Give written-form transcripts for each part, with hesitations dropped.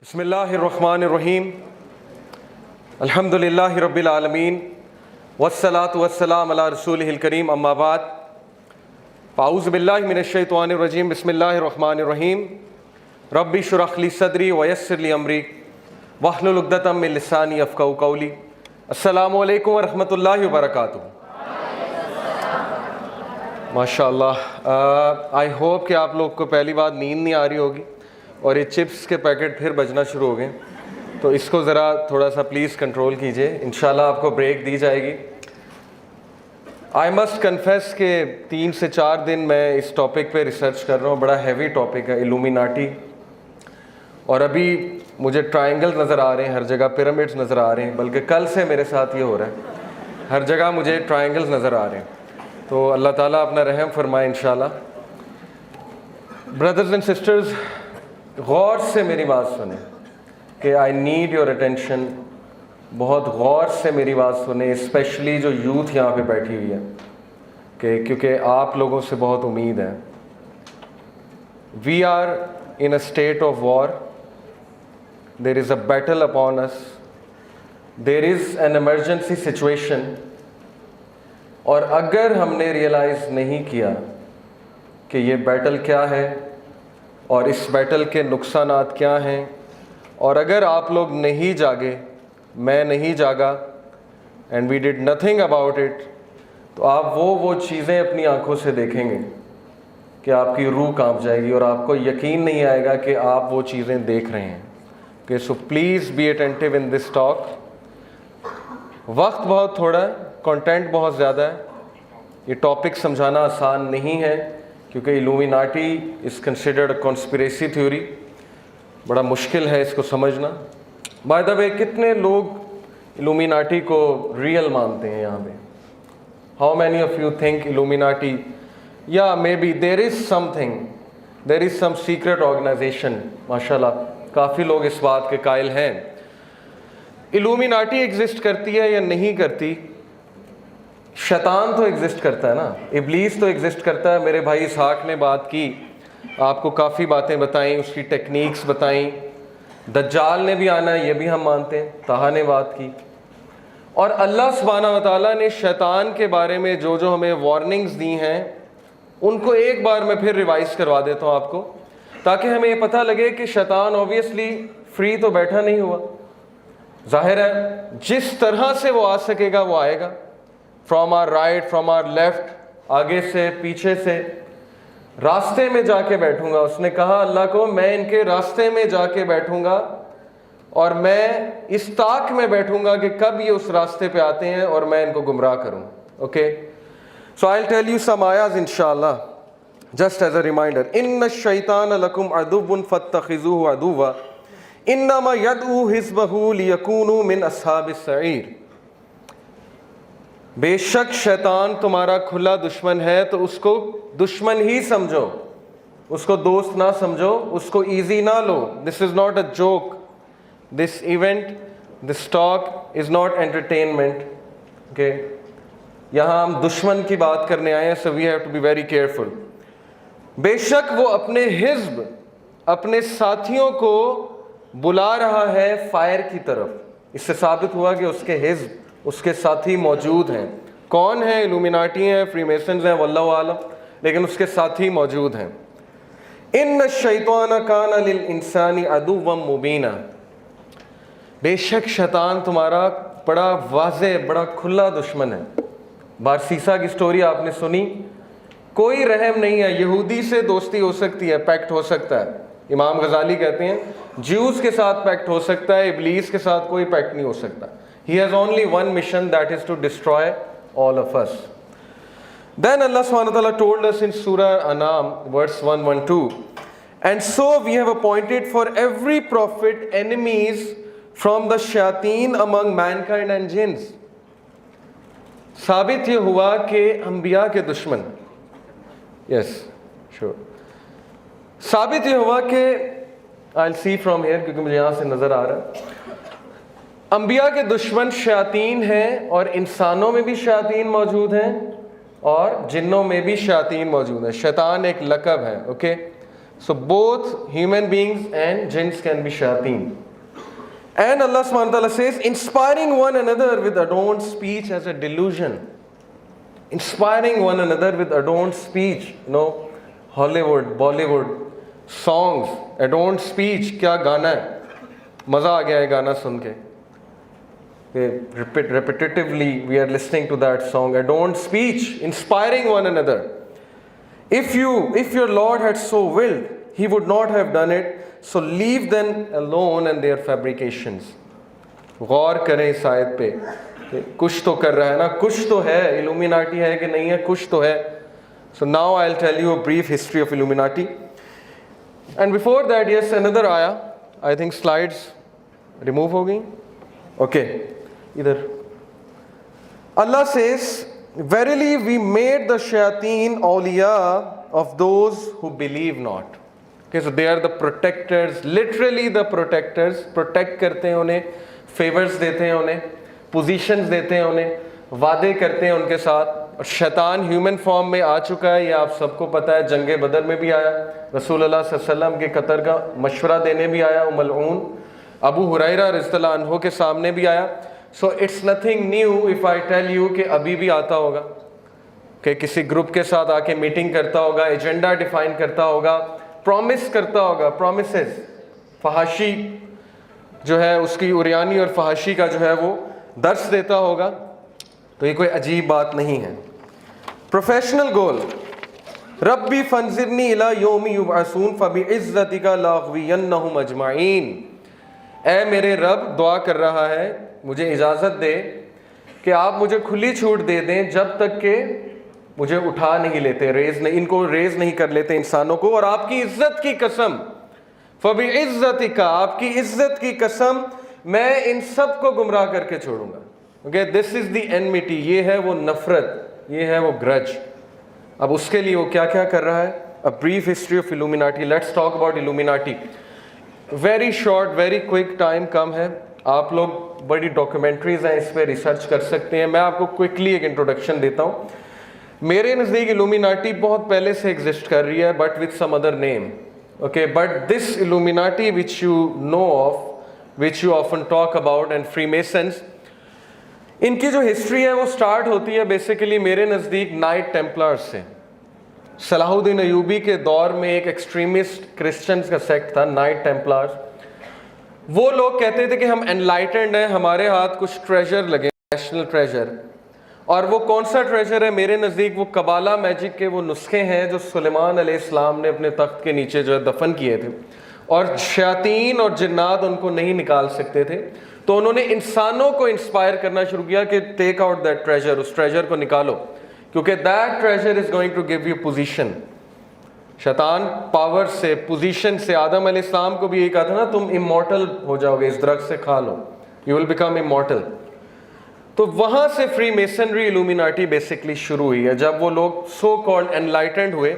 बिस्मिल्लाहिर्रहमानिर्रहीम अल्हम्दुलिल्लाहि रब्बिल आलमीन वस्सलातु वस्सलाम अला रसूलिहिल करीम अम्मा बाद फ़ाऊज़ु बिल्लाहि मिनश शैतानिर रजीम बिस्मिल्लाहिर्रहमानिर्रहीम रब्बि शुरह ली सदरी वयस्सिर ली अमरी वहलुल उक़दतम मिन लिसानी यफ़क़हू क़ौली। अस्सलामु अलैकुम व रहमतुल्लाहि व बरकातुहू। माशाअल्लाह, आई होप कि आप लोग को पहली बात नींद नहीं आ रही होगी और ये चिप्स के पैकेट फिर बजना शुरू हो गए, तो इसको ज़रा थोड़ा सा प्लीज़ कंट्रोल कीजिए। इंशाल्लाह आपको ब्रेक दी जाएगी। आई मस्ट कन्फेस कि 3 से 4 दिन मैं इस टॉपिक पे रिसर्च कर रहा हूँ। बड़ा हैवी टॉपिक है इल्यूमिनाटी, और अभी मुझे ट्रायंगल नज़र आ रहे हैं, हर जगह पिरामिड्स नज़र आ रहे हैं, बल्कि कल से मेरे साथ ये हो रहा है, हर जगह मुझे ट्रायंगल्स नज़र आ रहे हैं। तो अल्लाह ताला अपना रहम फरमाए इंशाल्लाह। ब्रदर्स एंड सिस्टर्स, गौर से मेरी बात सुने कि आई नीड योर अटेंशन। बहुत गौर से मेरी बात सुने, स्पेशली जो यूथ यहाँ पे बैठी हुई है, कि क्योंकि आप लोगों से बहुत उम्मीद है। We are in a state of war, there is a battle upon us, there is an emergency situation. और अगर हमने रियलाइज़ नहीं किया कि ये बैटल क्या है और इस बैटल के नुकसानात क्या हैं, और अगर आप लोग नहीं जागे, मैं नहीं जागा, and we did nothing about it, तो आप वो चीज़ें अपनी आंखों से देखेंगे कि आपकी रूह कांप जाएगी और आपको यकीन नहीं आएगा कि आप वो चीज़ें देख रहे हैं। कि so please be attentive in this talk. वक्त बहुत थोड़ा है, कंटेंट बहुत ज़्यादा है, ये टॉपिक समझाना आसान नहीं है, क्योंकि illuminati is considered a conspiracy theory. बड़ा मुश्किल है इसको समझना। बाय द वे, कितने लोग इल्यूमिनाटी को रियल मानते हैं यहाँ पे? How many of you think Illuminati, या maybe there is something, there is some secret organisation? माशाल्लाह, काफ़ी लोग इस बात के कायल हैं। इल्यूमिनाटी एग्जिस्ट करती है या नहीं करती? शैतान तो एग्जिस्ट करता है ना, इब्लीस तो एग्जिस्ट करता है। मेरे भाई इसहाक ने बात की, आपको काफ़ी बातें बताई, उसकी टेक्निक्स बताई। दज्जाल ने भी आना है, ये भी हम मानते हैं, ताहा ने बात की। और अल्लाह सुब्हानहू व तआला ने शैतान के बारे में जो जो हमें वार्निंग्स दी हैं, उनको एक बार मैं फिर रिवाइज़ करवा देता हूँ आपको, ताकि हमें ये पता लगे कि शैतान ऑब्वियसली फ्री तो बैठा नहीं हुआ। जाहिर है जिस तरह से वो आ सकेगा वो आएगा, from our right, from our left, आगे से, पीछे से। रास्ते में जाके बैठूंगा, उसने कहा अल्लाह को, मैं इनके रास्ते में जाके बैठूंगा और मैं इस ताक में बैठूंगा कि कब ये उस रास्ते पे आते हैं और मैं इनको गुमराह करूं। Okay, so I will tell you some आयाज इंशाअल्लाह, जस्ट एज अ रिमाइंडर। इन्न शैतान लकुम अदुव्वुन फत्तखिज़ूहु अदुव्वा इन्नमा यदऊ हिज़्बहु लियकूनु मिन अस्हाबिस सईर। बेशक शैतान तुम्हारा खुला दुश्मन है, तो उसको दुश्मन ही समझो, उसको दोस्त ना समझो, उसको इजी ना लो। This is not a joke, this event, this talk is not entertainment. Okay, यहाँ हम दुश्मन की बात करने आए हैं, so we have to be very careful. बेशक वो अपने हिज़्ब, अपने साथियों को बुला रहा है फायर की तरफ। इससे साबित हुआ कि उसके हिज़्ब, उसके साथी मौजूद हैं। कौन है? इल्यूमिनाटी हैं, फ्रीमेसन्स हैं, वल्लाहु आलम, लेकिन उसके साथी मौजूद हैं। इन्न शैतान कान लिल इंसानी अदुव्वम मुबीना। बेशक शैतान तुम्हारा बड़ा वाज़े, बड़ा खुला दुश्मन है। बारसीसा की स्टोरी आपने सुनी, कोई रहम नहीं है। यहूदी से दोस्ती हो सकती है, पैक्ट हो सकता है। इमाम गजाली कहते हैं ज्यूज़ के साथ पैक्ट हो सकता है, इब्लीस के साथ कोई पैक्ट नहीं हो सकता। He has only one mission, that is to destroy all of us. Then Allah subhanahu wa ta'ala told us in Surah Anam, verse 112, and so we have appointed for every prophet enemies from the shayateen among mankind and jinns. साबित ये हुआ कि अंबिया के दुश्मन, yes, sure, साबित ये हुआ कि I'll see from here, क्योंकि मुझे यहाँ से नज़र आ रहा है, अंबिया के दुश्मन शयातीन हैं, और इंसानों में भी शयातीन मौजूद हैं और जिन्नों में भी शयातीन मौजूद हैं। शैतान एक लक़ब है। Okay, So both human beings and jinns can be shayateen. And Allah subhanahu wa ta'ala says, inspiring one another with adorned speech as a delusion. Inspiring one another with adorned speech. You know, Hollywood, Bollywood, songs, adorned speech, क्या गाना है, मज़ा आ गया है गाना सुन के. Repetitively we are listening to that song, adorned speech, inspiring one another. If your Lord had so willed, He would not have done it. So leave them alone and their fabrications. गौर करें इस आयत पे, कुछ तो कर रहा है ना, कुछ तो है, इल्यूमिनाटी है कि नहीं है, कुछ तो है. So now I'll tell you a brief history of Illuminati. And before that, yes, another ayah. I think slides remove हो गई. Okay, इधर. Allah says, verily we made the shayateen awliya of those who believe not. Okay, so they are the protectors, literally the protectors. Protect करते हैं उन्हें, favors देते हैं उन्हें, positions देते हैं उन्हें, वादे करते हैं उनके साथ. और शैतान ह्यूमन फॉर्म में आ चुका है, ये आप सबको पता है. जंगे बदर में भी आया, रसूलुल्लाह सल्लल्लाहु अलैहि वसल्लम के कत्ल का मशवरा देने भी आया, मलऊन अबू हुरैरा रज़ियल्लाहु अन्हु के सामने भी आया. So it's nothing new if I tell you कि अभी भी आता होगा, कि किसी ग्रुप के साथ आके मीटिंग करता होगा, एजेंडा डिफाइन करता होगा, प्रॉमिस करता होगा, प्रॉमिसेस, फहाशी जो है उसकी उरियानी और फहाशी का जो है वो दर्स देता होगा. तो ये कोई अजीब बात नहीं है. प्रोफेशनल गोल, रब्बी फंजिरनी इला यौमी युबअसून फबिइज्जतिका लाग़वियन्नहुम अजमईन. ऐ मेरे रब, दुआ कर रहा है, मुझे इजाज़त दे कि आप मुझे खुली छूट दे दें जब तक के मुझे उठा नहीं लेते, रेज नहीं, इनको रेज नहीं कर लेते इंसानों को. और आपकी इज्जत की कसम, फबिइज्जतिका, आपकी इज्जत की कसम, मैं इन सब को गुमराह करके छोड़ूंगा. Okay, this is the enmity, ये है वो नफरत, ये है वो ग्रज. अब उसके लिए वो क्या क्या कर रहा है. A brief history of Illuminati. Let's talk about Illuminati. Very short, very quick, time कम है. आप लोग बड़ी डॉक्यूमेंट्रीज हैं, इस पर रिसर्च कर सकते हैं. मैं आपको क्विकली एक इंट्रोडक्शन देता हूँ. मेरे नज़दीक इल्यूमिनाटी बहुत पहले से एग्जिस्ट कर रही है, but with some other name. Okay, but this Illuminati which you know of, which you often talk about, and Freemasons, इनकी जो हिस्ट्री है वो स्टार्ट होती है बेसिकली मेरे नज़दीक नाइट टेम्पलर्स से. सलाहुद्दीन अयूबी के दौर में एक एक्सट्रीमिस्ट क्रिश्चियंस का सेक्ट था, नाइट टेम्पलर्स. वो लोग कहते थे कि हम एनलाइटेंड हैं, हमारे हाथ कुछ ट्रेजर लगे, नेशनल ट्रेजर. और वो कौन सा ट्रेजर है मेरे नज़दीक, वो कबाला मैजिक के वो नुस्खे हैं जो सुलेमान अलैहिस्सलाम ने अपने तख्त के नीचे जो है दफन किए थे, और शयातीन और जिन्नात उनको नहीं निकाल सकते थे. तो उन्होंने इंसानों को इंस्पायर करना शुरू किया कि टेक आउट दैट ट्रेजर, उस ट्रेजर को निकालो, क्योंकि that treasure is going to give you position. शैतान पावर से, पोजीशन से, आदम अलैहिस्सलाम को भी यही कहा था ना, तुम इमॉर्टल हो जाओगे, इस दरख्त से खा लो, यू विल बिकम इमॉर्टल. तो वहां से फ्री मेसनरी इल्यूमिनाटी बेसिकली शुरू हुई है. जब वो लोग सो कॉल्ड एनलाइटेंड हुए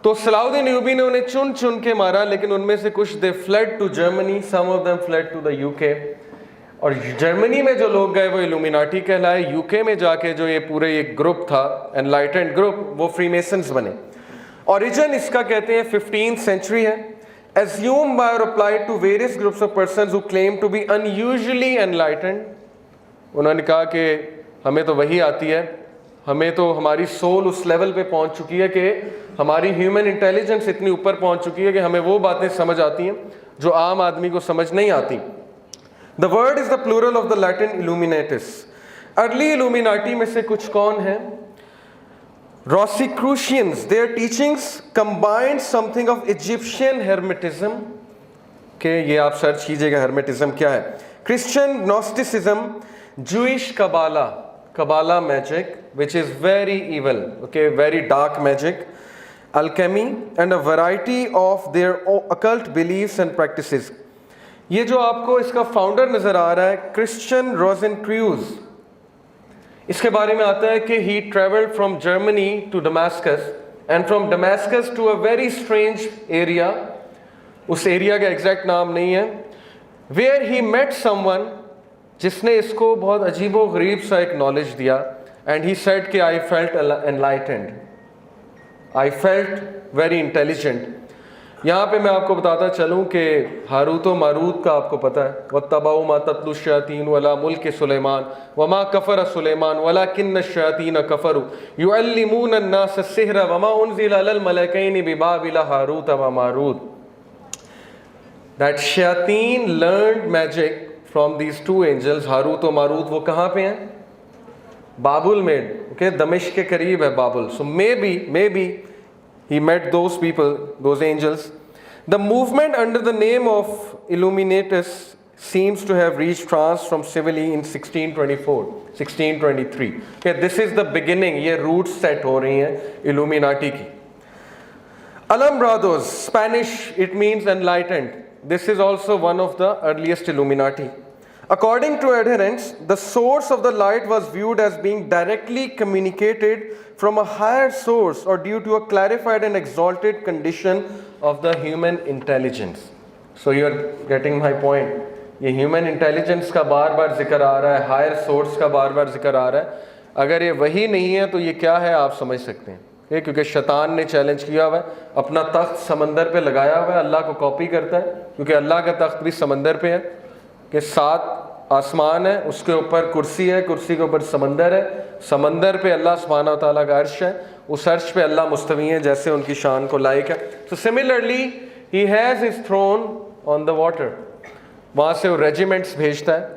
तो सलाहुद्दीन अयूबी ने उन्हें चुन चुन के मारा, लेकिन उनमें से कुछ they fled to Germany, some of them fled to the UK. और जर्मनी में जो लोग गए वो इल्यूमिनाटी कहलाए. यूके में जाके जो ये पूरे एक ग्रुप था, एनलाइटेंड ग्रुप, वो फ्रीमेसन्स बने. ओरिजिन इसका कहते हैं 15th सेंचुरी है. एज्यूम बाय और applied to various groups of persons who claim to be unusually enlightened. उन्होंने कहा कि हमें तो वही आती है, हमें तो हमारी सोल उस लेवल पे पहुंच चुकी है कि हमारी ह्यूमन इंटेलिजेंस इतनी ऊपर पहुंच चुकी है कि हमें वो बातें समझ आती हैं जो आम आदमी को समझ नहीं आती. The word is the plural of the Latin illuminatus. Early Illuminati में से कुछ कौन है? Rosicrucians. Their teachings combined something of Egyptian hermetism. के ये आप सर्च कीजिएगा hermetism क्या है. Christian Gnosticism, Jewish Kabbalah, Kabbalah magic, which is very evil, okay, very dark magic, alchemy, and a variety of their occult beliefs and practices. ये जो आपको इसका फाउंडर नजर आ रहा है, Christian Rosenkreuz, इसके बारे में आता है कि he traveled from Germany to Damascus and from Damascus to a very strange area, उस एरिया का एग्जैक्ट नाम नहीं है, where he met someone जिसने इसको बहुत अजीबो गरीब सा एक नॉलेज दिया. and he said कि I felt enlightened, I felt very intelligent. यहाँ पे मैं आपको बताता चलूँ कि हारूत व मारूत का आपको पता है, वत्तबऊ मा तत्लु शयातीन वला मुल्क सुलेमान वमा कफर सुलेमान वलाकिन्न शयातीन कफरु युअल्लिमून अन्नास सिहरा वमा उनज़िला अलल मलकैनि बिबाबिल हारूत व Marut. That shayateen learned magic from these two angels, Harut व मारूत. वो कहाँ पे हैं? बाबुल में, okay, दमिश्क के करीब है बाबुल. So maybe he met those people, those angels. The movement under the name of Illuminatus seems to have reached France from Seville in 1624, 1623. Okay, this is the beginning. ये roots set हो रही हैं Illuminati की. Alumbrados, Spanish, it means enlightened. This is also one of the earliest Illuminati. According to adherents, the source of the light was viewed as being directly communicated from a higher source or due to a clarified and exalted condition of the human intelligence. So you are getting my point. ये human intelligence का बार बार जिक्र आ रहा है, higher source का बार बार जिक्र आ रहा है. अगर ये वही नहीं है तो ये क्या है आप समझ सकते हैं. क्योंकि शैतान ने चैलेंज किया हुआ है, अपना तख्त समंदर पे लगाया हुआ है, अल्लाह को कॉपी करता है, क्योंकि अल्लाह का तख्त भी समंदर पे है कि 7 आसमान है, उसके ऊपर कुर्सी है, कुर्सी के ऊपर समंदर है, समंदर पे अल्लाह सुब्हानहू व तआला का अर्श है, उस अर्श पे अल्लाह मुस्तवी है जैसे उनकी शान को लायक है. So similarly he has his throne on the water. वहाँ से वो रेजिमेंट्स भेजता है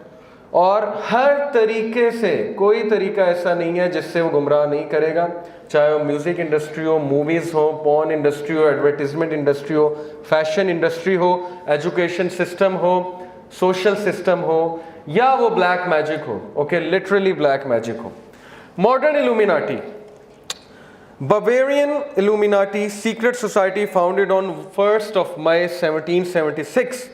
और हर तरीके से, कोई तरीका ऐसा नहीं है जिससे वो गुमराह नहीं करेगा, चाहे वो म्यूज़िक इंडस्ट्री हो, मूवीज़ हो, पॉर्न इंडस्ट्री हो, एडवर्टीजमेंट इंडस्ट्री हो, फैशन इंडस्ट्री हो, एजुकेशन सिस्टम हो, सोशल सिस्टम हो, या वो ब्लैक मैजिक हो. ओके, लिटरली ब्लैक मैजिक हो. Modern illuminati, Bavarian Illuminati secret society founded on 1st of May 1776.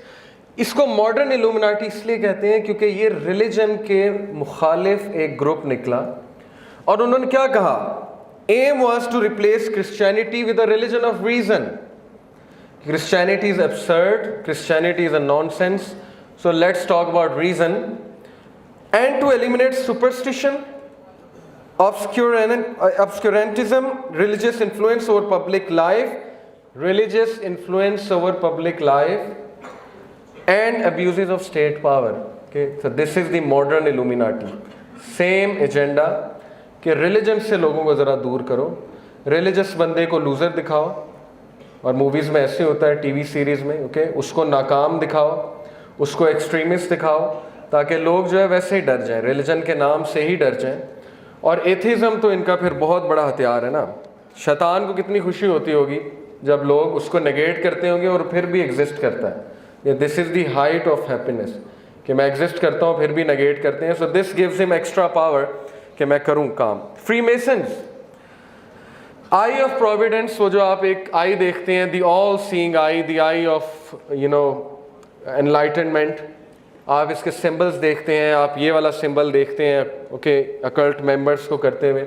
इसको मॉडर्न इल्यूमिनाटी इसलिए कहते हैं क्योंकि ये रिलीजन के मुखालिफ एक ग्रुप निकला और उन्होंने क्या कहा, aim was to replace Christianity with a religion of reason. Christianity is absurd, Christianity is a nonsense, so let's talk about reason. And to eliminate superstition, obscurantism, religious influence over public life, and abuses of state power. Okay, so this is the modern Illuminati. Same agenda कि religion से लोगों को ज़रा दूर करो, religious बंदे को loser दिखाओ, और movies में ऐसे होता है, TV series में, okay, उसको नाकाम दिखाओ, उसको extremist दिखाओ, ताकि लोग जो है वैसे ही डर जाएं, religion के नाम से ही डर जाएं. और एथिज्म तो इनका फिर बहुत बड़ा हथियार है ना. शैतान को कितनी खुशी होती होगी जब लोग उसको नेगेट करते होंगे और फिर भी एग्जिस्ट करता है. This is the height of happiness कि मैं एग्जिस्ट करता हूँ फिर भी नेगेट करते हैं. So this gives him extra power कि मैं करूँ काम. फ्रीमेसन्स, आई ऑफ प्रोविडेंस, वो जो आप एक आई देखते हैं, the all seeing I, the I of enlightenment. आप इसके सिंबल्स देखते हैं, आप ये वाला सिंबल देखते हैं, ओके, अकल्ट मेंबर्स को करते हुए.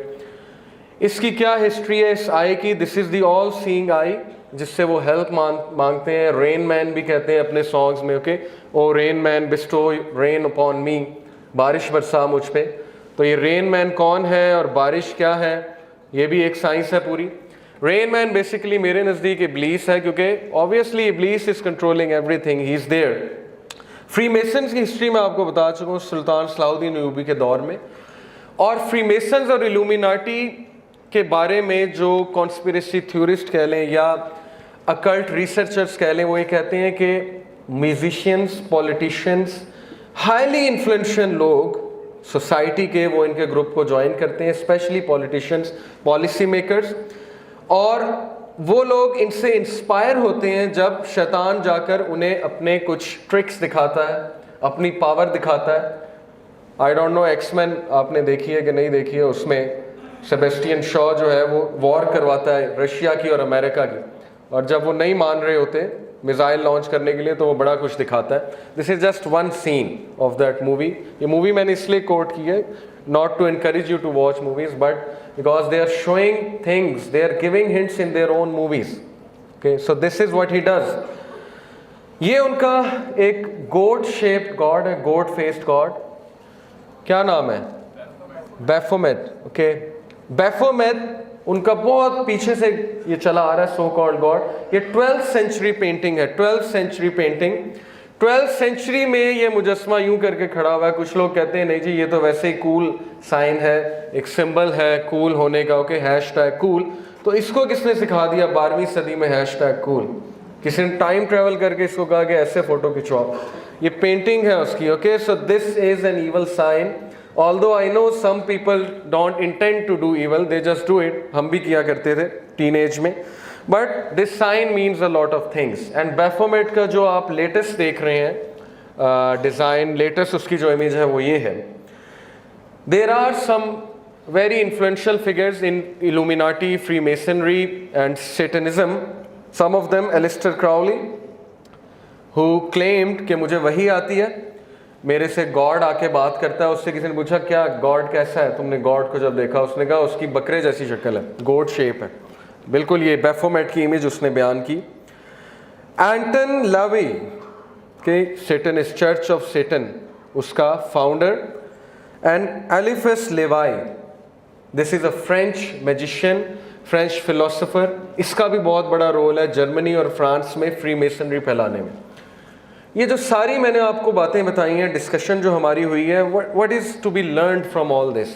इसकी क्या हिस्ट्री है इस आई की? This is the all seeing आई, जिससे वो हेल्प मांगते हैं. रेन मैन भी कहते हैं अपने सॉन्ग्स में, okay, oh rain man bestow rain upon me, बारिश बरसा मुझ पे. तो ये रेन मैन कौन है और बारिश क्या है, ये भी एक साइंस है पूरी. रेन मैन बेसिकली मेरे नज़दीक इब्लीस है, क्योंकि ऑब्वियसली इब्लीस is controlling everything, he is there. Freemasons की हिस्ट्री में आपको बता चुका हूँ सुल्तान सलाहुद्दीन अय्यूबी के दौर में. और फ्रीमेसन्स और इल्यूमिनाटी के बारे में जो कॉन्स्पिरेसी थ्योरिस्ट कह लें या अकल्ट रिसर्चर्स कह लें, वो ये कहते हैं कि म्यूजिशियंस, पॉलिटिशियंस, हाईली इन्फ्लुएंशियल लोग सोसाइटी के, वो इनके ग्रुप को ज्वाइन करते हैं, स्पेशली पॉलिटिशियंस, पॉलिसी मेकर्स. और वो लोग इनसे इंस्पायर होते हैं जब शैतान जाकर उन्हें अपने कुछ ट्रिक्स दिखाता है, अपनी पावर दिखाता है. आई डोंट नो एक्समैन आपने देखी है कि नहीं देखी है, उसमें सेबेस्टियन शॉ जो है वो वॉर करवाता है रशिया की और अमेरिका की, और जब वो नहीं मान रहे होते मिसाइल लॉन्च करने के लिए तो वो बड़ा कुछ दिखाता है. This is just one scene of that movie. ये मूवी मैंने इसलिए कोट की है, not to encourage you to watch movies, but because they are showing things, they are giving hints in their own movies. Okay, so this is what he does. ये उनका एक goat shaped god है, goat faced god. क्या नाम है? Baphomet. Okay, Baphomet उनका बहुत पीछे से ये चला आ रहा है सो कॉल्ड गॉड। ये 12th सेंचुरी पेंटिंग है, 12th century painting. 12th century में ये मुजस्मा यूं करके खड़ा हुआ है। कुछ लोग कहते हैं नहीं जी ये तो वैसे ही कूल साइन है, एक सिंबल है कूल होने का, ओके, हैशटैग कूल। तो इसको किसने सिखा दिया 12वीं सदी में हैशटैग कूल? किसी ने टाइम ट्रेवल करके इसको कहा कि ऐसे फोटो खिंचवाओ। ये पेंटिंग है उसकी, okay. So this is an evil sign. Although I know some people don't intend to do evil, they just do it. हम भी किया करते थे टीनेज में। But this sign means a lot of things. And Baphomet का जो आप latest देख रहे हैं डिज़ाइन, लेटेस्ट उसकी जो इमेज है वो ये है। There are some very influential figures in Illuminati, Freemasonry and Satanism. Some of them, Aleister Crowley, who claimed कि मुझे वही आती है, मेरे से गॉड आके बात करता है। उससे किसी ने पूछा क्या गॉड कैसा है, तुमने गॉड को जब देखा? उसने कहा उसकी बकरे जैसी शक्ल है, गोड शेप है, बिल्कुल। ये बैफोमेट की इमेज उसने बयान की। एंटन लावी के Satan is church of Satan, उसका founder. And Eliphas Levi, this is a French magician, French philosopher. इसका भी बहुत बड़ा रोल है जर्मनी और फ्रांस में फ्री मेसनरी फैलाने में। ये जो सारी मैंने आपको बातें बताई हैं, डिस्कशन जो हमारी हुई है, what is to be learned from all this?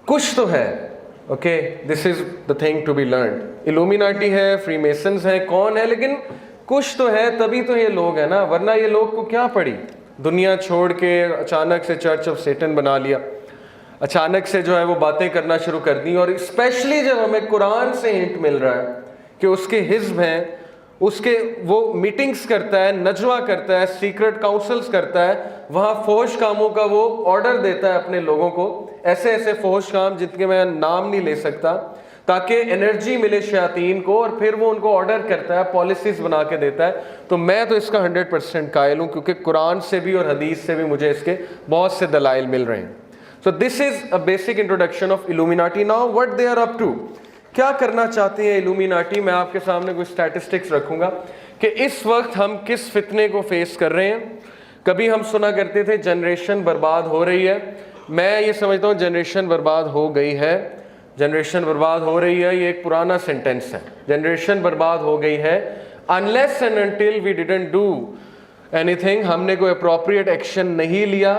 कुछ तो है, okay, this is the thing to be learned. Illuminati है, फ्रीमेसन्स है, कौन है, लेकिन कुछ तो है, तभी तो ये लोग है ना। वरना ये लोग को क्या पड़ी, दुनिया छोड़ के अचानक से चर्च ऑफ सेटन बना लिया, अचानक से जो है वो बातें करना शुरू कर दी। और स्पेशली जब हमें कुरान से हिंट मिल रहा है कि उसके हिज्ब हैं, उसके वो मीटिंग्स करता है, नजवा करता है, सीक्रेट काउंसल्स करता है, वहाँ फोश कामों का वो ऑर्डर देता है अपने लोगों को, ऐसे ऐसे फोश काम जिनके मैं नाम नहीं ले सकता, ताकि एनर्जी मिले शयातीन को, और फिर वो उनको ऑर्डर करता है, पॉलिसीज बना के देता है। तो मैं तो इसका 100% कायल हूँ, क्योंकि कुरान से भी और हदीस से भी मुझे इसके बहुत से दलाइल मिल रहे हैं। So this is a basic introduction of Illuminati. Now what they are up to, क्या करना चाहते हैं इल्यूमिनाटी। मैं आपके सामने कुछ स्टैटिस्टिक्स रखूंगा कि इस वक्त हम किस फितने को फेस कर रहे हैं। कभी हम सुना करते थे जनरेशन बर्बाद हो रही है, मैं ये समझता हूँ जनरेशन बर्बाद हो गई है। जनरेशन बर्बाद हो रही है ये एक पुराना सेंटेंस है, जनरेशन बर्बाद हो गई है। Unless and until we didn't do anything, हमने कोई अप्रोप्रिएट एक्शन नहीं लिया,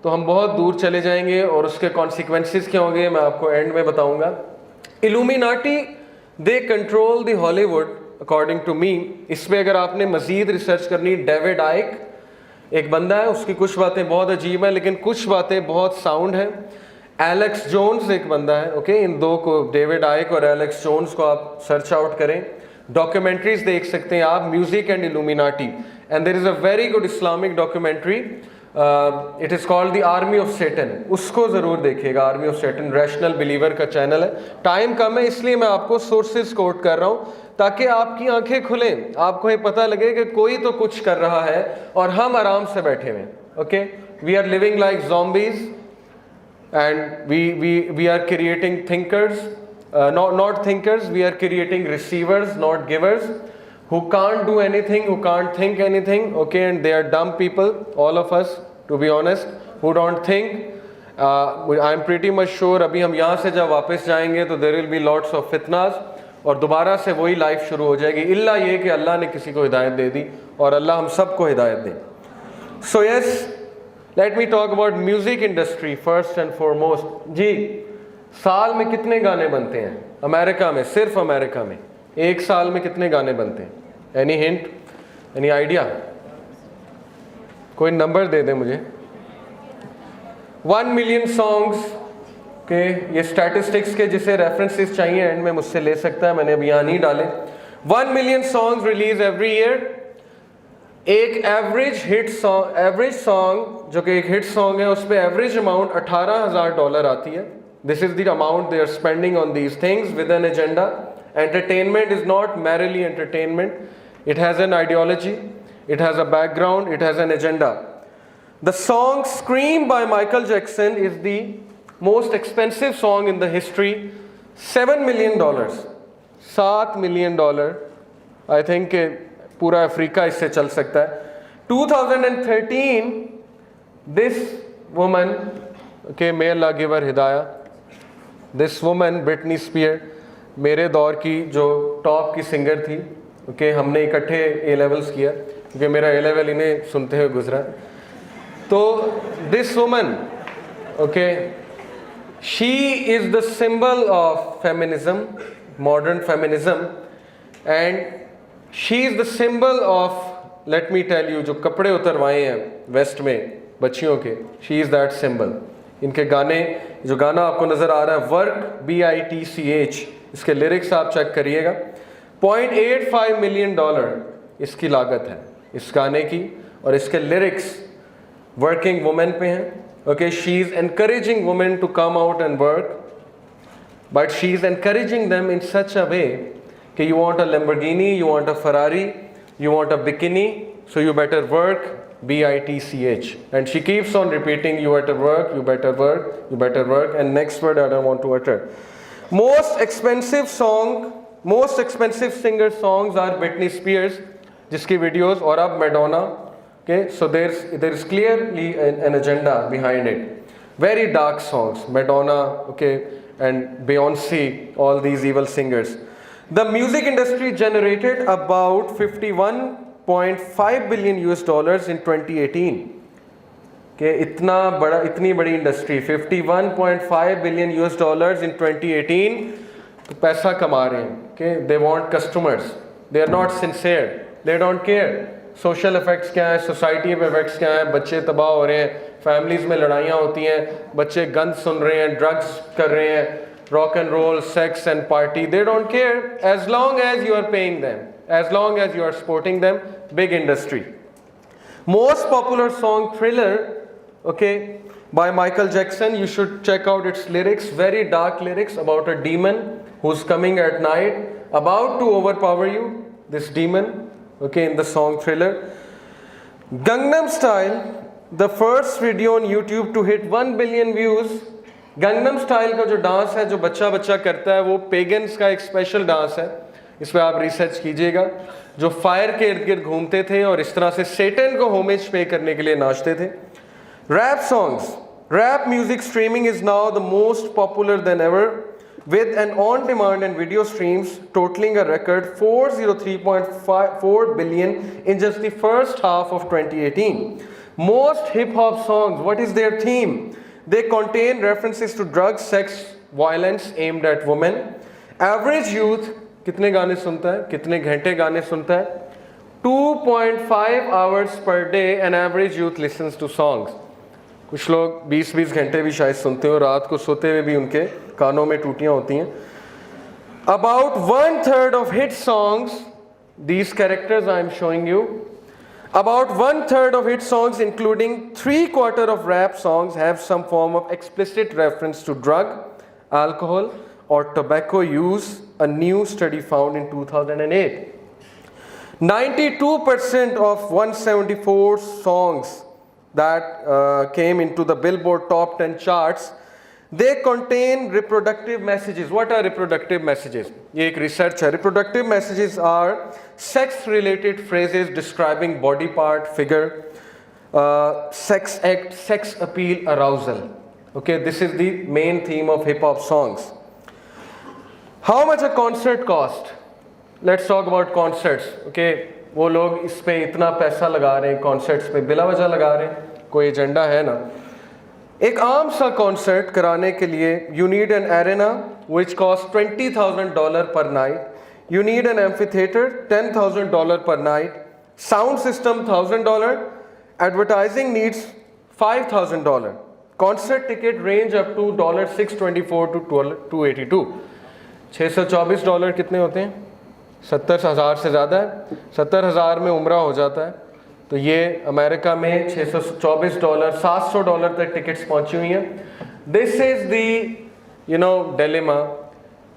तो हम बहुत दूर चले जाएंगे, और उसके कॉन्सिक्वेंसेस क्या होंगे मैं आपको एंड में बताऊंगा। Illuminati they control the Hollywood according to me. इस पर अगर आपने मजीद रिसर्च करनी, डेविड आइक एक बंदा है, उसकी कुछ बातें बहुत अजीब हैं लेकिन कुछ बातें बहुत साउंड हैं। एलेक्स जोन्स एक बंदा है, ओके, इन दो को, डेविड आइक और एलेक्स जोन्स को आप सर्च आउट करें। डॉक्यूमेंट्रीज देख सकते हैं आप, music and Illuminati, and there is a very good Islamic documentary, it is called the army of Satan, उसको ज़रूर देखिएगा। Army of Satan rational believer का चैनल है। टाइम कम है इसलिए मैं आपको सोर्सेज कोट कर रहा हूँ, ताकि आपकी आंखें खुलें, आपको ये पता लगे कि कोई तो कुछ कर रहा है और हम आराम से बैठे हुए। Okay, we are living like zombies and we are creating thinkers, not thinkers, we are creating receivers, not givers, who can't do anything, who can't think anything, okay, and they are dumb people, all of us, to be honest, who don't think. I am pretty much sure अभी हम यहाँ से जब वापस जाएंगे तो there will be lots of fitnas, और दोबारा से वही लाइफ शुरू हो जाएगी, इल्ला ये कि अल्लाह ने किसी को हिदायत दे दी, और अल्लाह हम सबको हिदायत दे। So yes, let me talk about music industry first and foremost. जी, साल में कितने गाने बनते हैं अमेरिका में? सिर्फ अमेरिका में एक साल में कितने गाने बनते हैं? Any hint, any idea? कोई नंबर दे दे मुझे। 1 मिलियन सॉन्ग्स के ये स्टैटिस्टिक्स के जिसे रेफरेंसेस चाहिए एंड में मुझसे ले सकता है, मैंने अभी यहाँ नहीं डाले। 1 million songs release every year. एक एवरेज सॉन्ग जो कि एक हिट सॉन्ग है, उस पर एवरेज अमाउंट $18,000 आती है। This is the amount they are spending on these things with an agenda. Entertainment is not merely entertainment. It has an ideology, it has a background, it has an agenda. The song Scream by Michael Jackson is the most expensive song in the history. $7 million. $7 million. I think पूरा Africa इससे चल सकता है। 2013, this woman, okay, may Allah give her hidayah, this woman Britney Spears मेरे दौर की जो top की सिंगर थी, ओके हमने इकट्ठे ए लेवल्स किया क्योंकि मेरा ए लेवल इन्हें सुनते हुए गुजरा। तो this woman, okay, she is the symbol of feminism, modern feminism, and she is the symbol of, let me tell you, जो कपड़े उतरवाए हैं वेस्ट में बच्चियों के, शी इज़ दैट सिंबल। इनके गाने, जो गाना आपको नज़र आ रहा है वर्क BITCH, इसके लिरिक्स आप चेक करिएगा। $0.85 मिलियन इसकी लागत है इस गाने की, और इसके लिरिक्स वर्किंग वुमेन पे हैं। Okay, she is encouraging women to come out and work, but she is encouraging them in such a way कि you want a Lamborghini, you want a Ferrari, you want a bikini, so you better work BITCH. And she keeps on repeating, you better work, you better work, you better work, and next word I don't want to utter. Most expensive singer songs are Britney Spears, जिसकी videos, और अब Madonna. Okay, so there is clearly an agenda behind it. Very dark songs, Madonna, okay, and Beyonce, all these evil singers. The music industry generated about $51.5 billion in 2018. Okay, इतनी बड़ी industry, $51.5 billion in 2018, तो पैसा कमा रहे हैं। Okay, they want customers, they are not sincere, they don't care. Social effects क्या हैं, society पे इफ़ेक्ट्स क्या हैं, बच्चे तबाह हो रहे हैं, फैमिलीज़ में लड़ाइयाँ होती हैं, बच्चे गंद सुन रहे हैं, ड्रग्स कर रहे हैं, rock and roll, sex and party, they don't care as long as you are paying them, as long as you are supporting them. Big industry. Most popular song Thriller, okay, by Michael Jackson, you should check out its lyrics, very dark lyrics about a demon who's coming at night, about to overpower you, this demon, okay, in the song Thriller. Gangnam Style, the first video on YouTube to hit 1 billion views. Gangnam style का जो dance है, जो बच्चा बच्चा करता है, वो pagans का एक स्पेशल डांस है, इस पर आप रिसर्च कीजिएगा, जो फायर के इर्द गिर्द घूमते थे और इस तरह से सेटन को होमेज पे करने के लिए नाचते थे। Rap songs, rap music streaming is now the most popular than ever, with an on-demand and video streams totaling a record 403.4 billion in just the first half of 2018. Most hip-hop songs, what is their theme? They contain references to drugs, sex, violence aimed at women. Average youth कितने गाने सुनता है, कितने घंटे गाने सुनता है? 2.5 hours per day an average youth listens to songs. कुछ लोग 20-20 घंटे भी शायद सुनते हो, रात को सोते हुए भी उनके कानों में टूटियाँ होती हैं। About 1/3 of hit songs, these characters I am showing you, about 1/3 of hit songs, including 3/4 of rap songs, have some form of explicit reference to drug, alcohol, or tobacco use, a new study found in 2008. 92% of 174 songs that came into the Billboard Top 10 charts, they contain reproductive messages. What are reproductive messages? ये एक research है. Reproductive messages are sex-related phrases describing body part, figure, sex act, sex appeal, arousal. Okay, this is the main theme of hip-hop songs. How much a concert cost? Let's talk about concerts. Okay, वो लोग इस पे इतना पैसा लगा रहे हैं, concerts पे बिला वजह लगा रहे हैं, कोई एजेंडा है ना। एक आम सा कॉन्सर्ट कराने के लिए you need an arena which costs $20,000 per night, you need an amphitheater $10,000 per night, sound system $1,000, advertising needs $5,000. Concert ticket range up to $624 to $282. $624 कितने होते हैं? 70,000 से ज़्यादा है। 70,000 में उम्रा हो जाता है। तो ये अमेरिका में $624, $700 तक टिकट्स पहुंची हुई हैं। दिस इज़ दी डिलेमा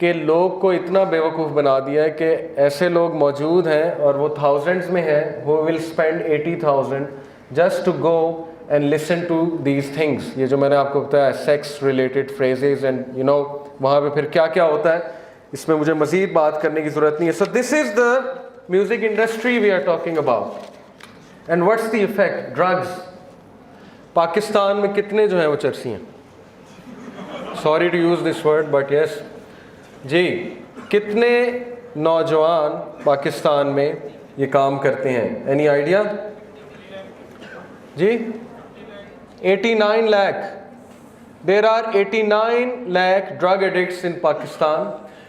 कि लोग को इतना बेवकूफ़ बना दिया है कि ऐसे लोग मौजूद हैं और वो थाउजेंड्स में हैं, who will spend 80,000 just to go and listen to these things. ये जो मैंने आपको बताया, सेक्स रिलेटेड फ्रेजेस एंड वहाँ पे फिर क्या क्या होता है, इसमें मुझे मज़ीद बात करने की ज़रूरत नहीं है। So this is the music industry we are talking about. And what's the effect? Drugs. Pakistan में कितने जो हैं वो चरसी हैं? Sorry to use this word but yes जी, कितने नौजवान पाकिस्तान में ये काम करते हैं? एनी आइडिया जी? 89 lakh. There are 89 lakh drug addicts in Pakistan.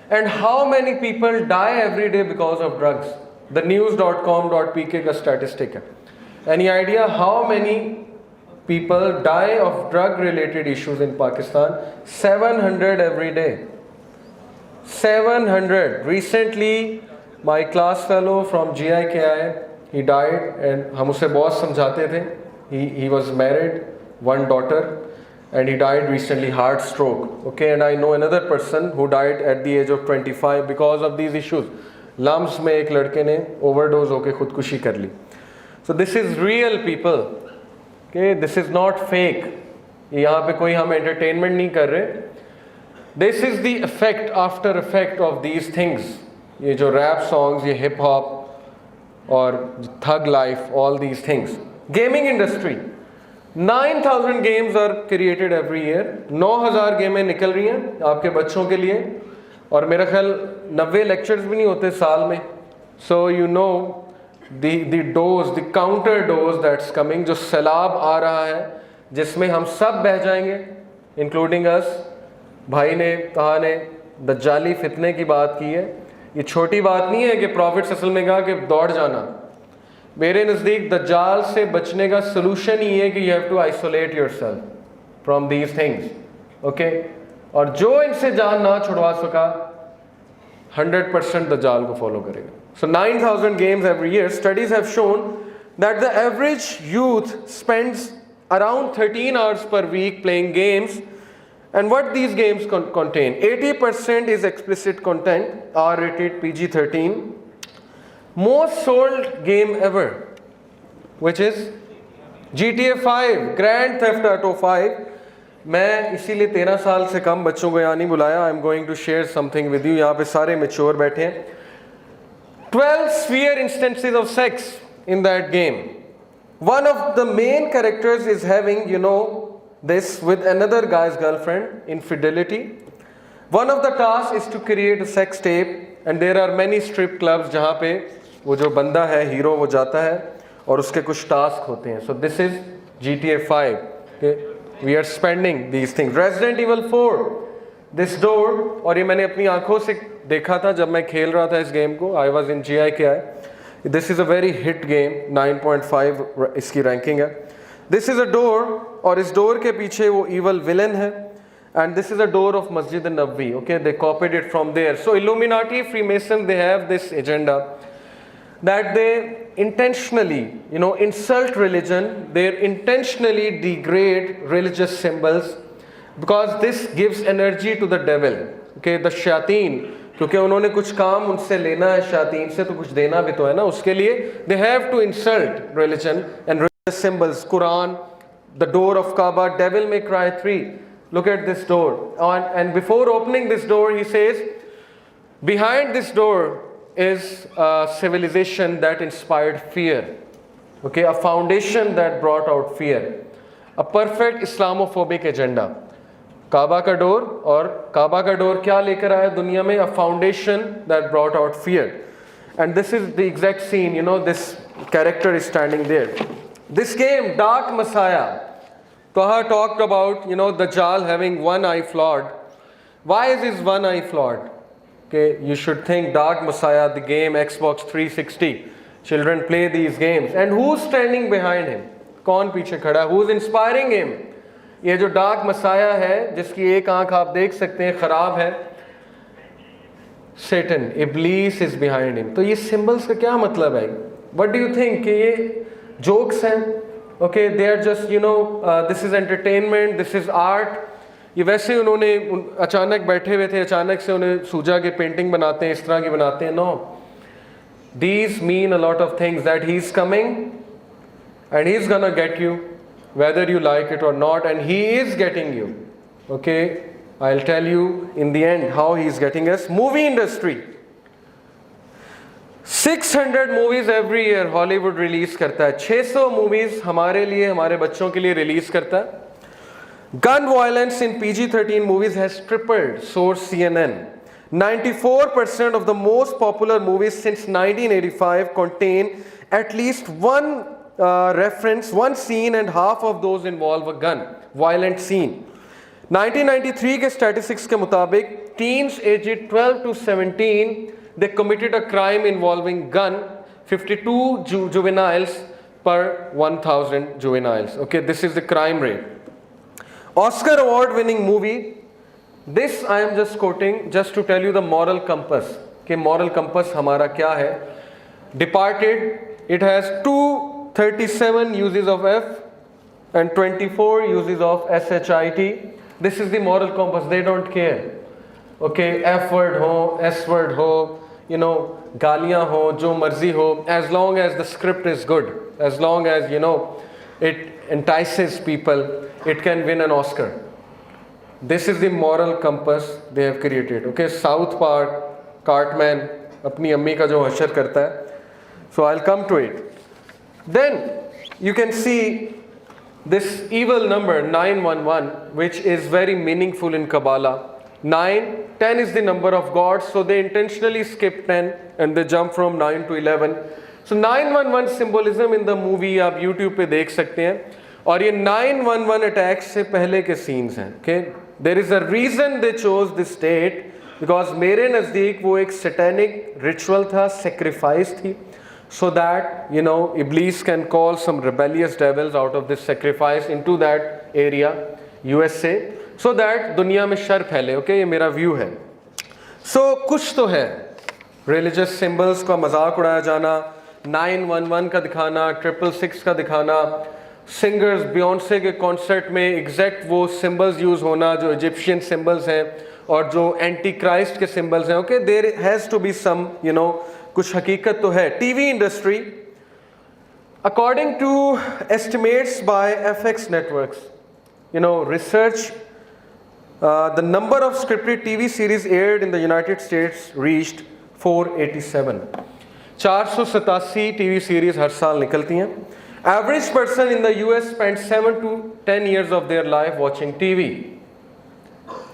And how many people die every day because of drugs? The news.com.pk का statistic है. Any idea how many people die of drug related issues in Pakistan? 700 every day. 700. Recently, my class fellow from GIKI, he died and हम उसे बहुत समझाते थे. He was married, one daughter, and he died recently, heart stroke. Okay, and I know another person who died at the age of 25 because of these issues. LUMS में एक लड़के ने overdose होकर खुदकुशी कर ली. So this is real people. Okay, this is not fake. यहाँ पे कोई हम entertainment नहीं कर रहे. This is the effect, after effect of these things. ये जो rap songs, ये hip hop और thug life, all these things. Gaming industry. 9,000 games are created every year. 9,000 गेमें निकल रही हैं आपके बच्चों के लिए, और मेरा ख्याल 90 लेक्चर्स भी नहीं होते साल में. So you know the dose, the counter dose that's coming, जो सैलाब आ रहा है जिसमें हम सब बह जाएंगे, including us. भाई ने कहा ने दज्जाली फितने की बात की है. ये छोटी बात नहीं है कि प्रॉफिट असल में कहा कि दौड़ जाना. मेरे नज़दीक दज्जाल से बचने का सलूशन ही है कि you have to isolate yourself from these things. Okay, और जो इनसे जान ना छुड़वा सका 100% दज्जाल को फॉलो करेगा. सो 9,000 games every year. Studies have shown that the average youth spends around 13 hours per week playing games. And what these games contain? 80% is explicit content, R-rated, PG-13. Most sold game ever, which is GTA 5, Grand Theft Auto 5. मैं इसीलिए 13 साल से कम बच्चों को यहाँ नहीं बुलाया. I am going to share something with you. यहाँ पे सारे मेच्योर बैठे हैं. 12 sphere instances of sex in that game. One of the main characters is having, you know, this with another guy's girlfriend, infidelity. One of the tasks is to create a sex tape, and there are many strip clubs जहाँ पे वो जो बंदा है hero वो जाता है और उसके कुछ टास्क होते हैं. So this is GTA 5. Okay? We are spending these things. Resident Evil 4, this door, और ये मैंने अपनी आंखों से देखा था जब मैं खेल रहा था इस गेम को. I was in GIKI. This is a very hit game. 9.5 इसकी रैंकिंग है. This is a door, और इस डोर के पीछे वो evil villain है. And this is a door of Masjid an-Nabawi. Okay, they copied it from there. So Illuminati, Freemason, they have this agenda that they intentionally, you know, insult religion. They intentionally degrade religious symbols because this gives energy to the devil. Okay, the shayateen. क्योंकि उन्होंने कुछ काम उनसे लेना है शायातीन से, तो कुछ देना भी तो है ना उसके लिए. They have to insult religion and religious symbols. Quran, the door of Kaaba, Devil May Cry 3. Look at this door. And before opening this door, he says, behind this door is a civilization that inspired fear. Okay, a foundation that brought out fear. A perfect Islamophobic agenda. काबा का door, और काबा का door क्या लेकर आया दुनिया में? A foundation that brought out fear. And this is the exact scene. You know, this character is standing there. This game Dark Messiah, Taha talked about, you know, Dajjal having one eye flawed. Why is his one eye flawed? Okay, you should think Dark Messiah, the game, Xbox 360. Children play these games. And who's standing behind him? कौन पीछे खड़ा? Who's inspiring him? ये जो dark Messiah है जिसकी एक आंख आप देख सकते हैं खराब है, Satan, इब्लीस इज बिहाइंड हिम. तो ये सिंबल्स का क्या मतलब है? व्हाट डू यू थिंक कि ये जोक्स हैं? Okay, they are just, you know, this is entertainment, this is art. ये वैसे उन्होंने अचानक बैठे हुए थे, अचानक से उन्हें सूजा के पेंटिंग बनाते हैं, इस तरह की बनाते हैं. No, these mean a lot of things, that he is coming and he is gonna get you whether you like it or not, and he is getting you. Okay, I'll tell you in the end how he is getting us. Movie industry, 600 movies every year Hollywood release करता है. 600 movies हमारे लिए, हमारे बच्चों के लिए release करता है. Gun violence in PG-13 movies has tripled, source CNN. 94% of the most popular movies since 1985 contain at least one reference, one scene, and half of those involve a gun, violent scene. 1993 के statistics के मुताबिक teens aged 12 to 17 they committed a crime involving gun, 52 juveniles per 1,000 juveniles. Okay, this is the crime rate. Oscar award winning movie, this I am just quoting just to tell you the moral compass कि moral compass हमारा क्या है. Departed, it has 237 uses of F and 24 uses of SHIT. This is the moral compass, they don't care. Okay, F word ho, S word ho, you know, गालियाँ हो, जो मर्जी हो, as long as the script is good, as long as, you know, it entices people, it can win an Oscar. This is the moral compass they have created. Okay, South Park, Cartman, अपनी अम्मी का जो हशर करता है. So I'll come to it. Then you can see this evil number 911, which is very meaningful in Kabbalah. 10 is the number of gods, so they intentionally skip 10 and they jump from 9 to 11. So 911 symbolism in the movie आप YouTube पे देख सकते हैं, और ये 911 attacks से पहले के scenes हैं. Okay, there is a reason they chose this date, because मेरे नज़दीक वो एक satanic ritual था, sacrifice थी, so that, you know, Iblis can call some rebellious devils out of this sacrifice into that area, USA, so that दुनिया में sir फैले. Okay, ये मेरा view है. So कुछ तो है, religious symbols का मजाक उड़ाया जाना, 911 का दिखाना, 666 का दिखाना, सिंगर्स बियॉन्से के कॉन्सर्ट में एग्जैक्ट वो सिंबल्स यूज़ होना जो इजिप्शियन सिंबल्स हैं और जो एंटी क्राइस्ट के सिंबल्स हैं. Okay, there has to be some, you know, कुछ हकीकत तो है. TV industry, according to estimates by FX networks, you know, research, the number of scripted TV series aired in the United States reached 487. 487 TV series हर साल निकलती हैं. Average person in the US spends 7 to 10 years of their life watching TV.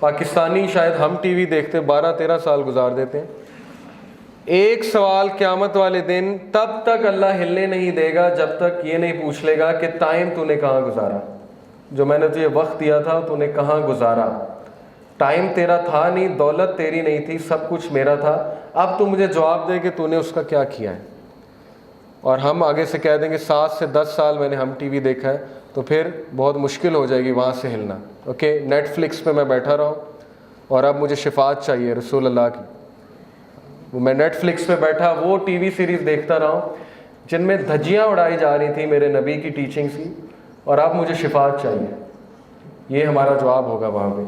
Pakistani शायद हम TV देखते 12-13 साल गुजार देते हैं. एक सवाल क़यामत वाले दिन तब तक अल्लाह हिलने नहीं देगा जब तक ये नहीं पूछ लेगा कि टाइम तूने कहाँ गुजारा, जो मैंने तुझे वक्त दिया था तूने कहाँ गुजारा. टाइम तेरा था नहीं, दौलत तेरी नहीं थी, सब कुछ मेरा था. अब तू मुझे जवाब दे कि तूने उसका क्या किया है. और हम आगे से कह देंगे 7 से 10 साल मैंने हम टीवी देखा है, तो फिर बहुत मुश्किल हो जाएगी वहाँ से हिलना. ओके, नेटफ्लिक्स पे मैं बैठा रहा हूँ और अब मुझे शिफात चाहिए रसूल अल्लाह की. वो मैं नेटफ्लिक्स पे बैठा वो टीवी सीरीज़ देखता रहा हूँ जिनमें धज्जियाँ उड़ाई जा रही थी मेरे नबी की टीचिंग्स की, और अब मुझे शिफात चाहिए. ये हमारा जवाब होगा वहाँ पे.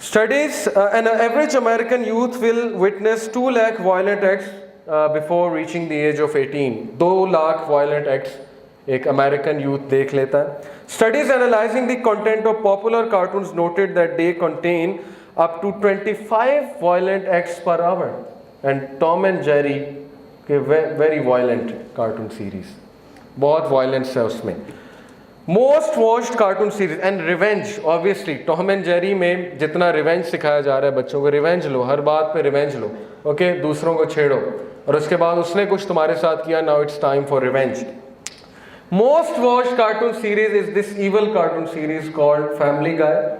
Studies, an average American youth will witness 2 lakh violent acts before reaching the age of 18. 2 lakh violent acts एक American youth देख लेता है. Studies analyzing the content of popular cartoons noted that they contain up to 25 violent acts per hour. And Tom and Jerry के very violent cartoon series, बहुत violence है उसमें. Most watched cartoon series and revenge, obviously Tom and Jerry में जितना revenge सिखाया जा रहा है बच्चों को, रिवेंज लो, हर बात पे रिवेंज लो. ओके, दूसरों को छेड़ो और उसके बाद उसने कुछ तुम्हारे साथ किया, now it's time for revenge. Most watched cartoon series is this evil cartoon series called family guy,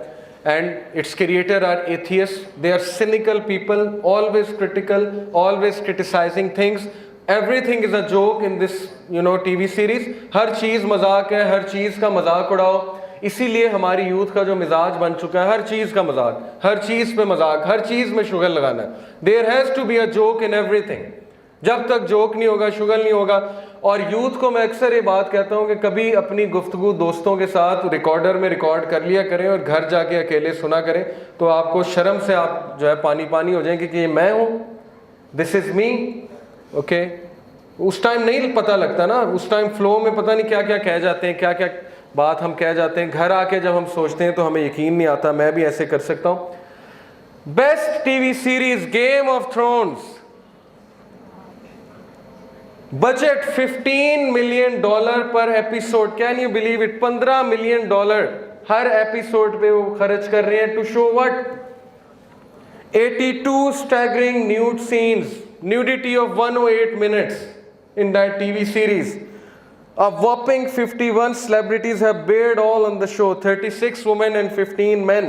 and its creator are atheists. They are cynical people, always critical, always criticizing things. Everything is a joke in this, you know, TV series. हर चीज़ मजाक है, हर चीज़ का मजाक उड़ाओ. इसीलिए हमारी youth का जो मिजाज बन चुका है, हर चीज़ का मजाक, हर चीज़ पे मजाक, हर चीज़ में शुगर लगाना है. There has to be a joke in everything. जब तक जोक नहीं होगा, शुगर नहीं होगा. और यूथ को मैं अक्सर ये बात कहता हूँ कि कभी अपनी गुफ्तगू दोस्तों के साथ रिकॉर्डर में रिकॉर्ड कर लिया करें और घर जाके अकेले सुना करें, तो आपको शर्म से आप जो है पानी पानी हो जाएंगे कि ये मैं हूँ, दिस इज़ मी. ओके, उस टाइम नहीं पता लगता ना, उस टाइम फ्लो में पता नहीं क्या क्या कह जाते हैं, क्या क्या बात हम कह जाते हैं. घर आके जब हम सोचते हैं तो हमें यकीन नहीं आता मैं भी ऐसे कर सकता हूँ. Best TV series Game of Thrones, budget $15 million per episode. Can you believe it? $15 million हर एपिसोड पे वो खर्च कर रहे हैं to show what 82 staggering nude scenes, nudity of 108 minutes in that TV series. A whopping 51 celebrities have bared all on the show, 36 women and 15 men.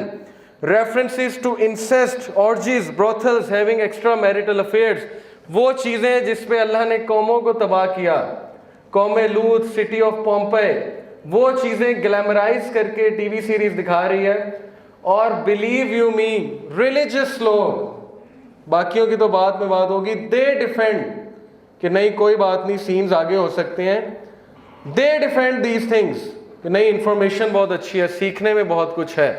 References to incest, orgies, brothels, having extramarital affairs. वो चीज़ें जिस पे अल्लाह ने कौमों को तबाह किया, कौम लूत, सिटी ऑफ पोम्पई, वो चीज़ें ग्लैमराइज करके टीवी सीरीज दिखा रही है। और बिलीव यू मी, रिलीजियस लोग, बाकियों की तो बात में बात होगी, दे डिफेंड कि नहीं कोई बात नहीं, सीन्स आगे हो सकते हैं। दे डिफेंड दीज थिंग्स कि नहीं, इंफॉर्मेशन बहुत अच्छी है, सीखने में बहुत कुछ है।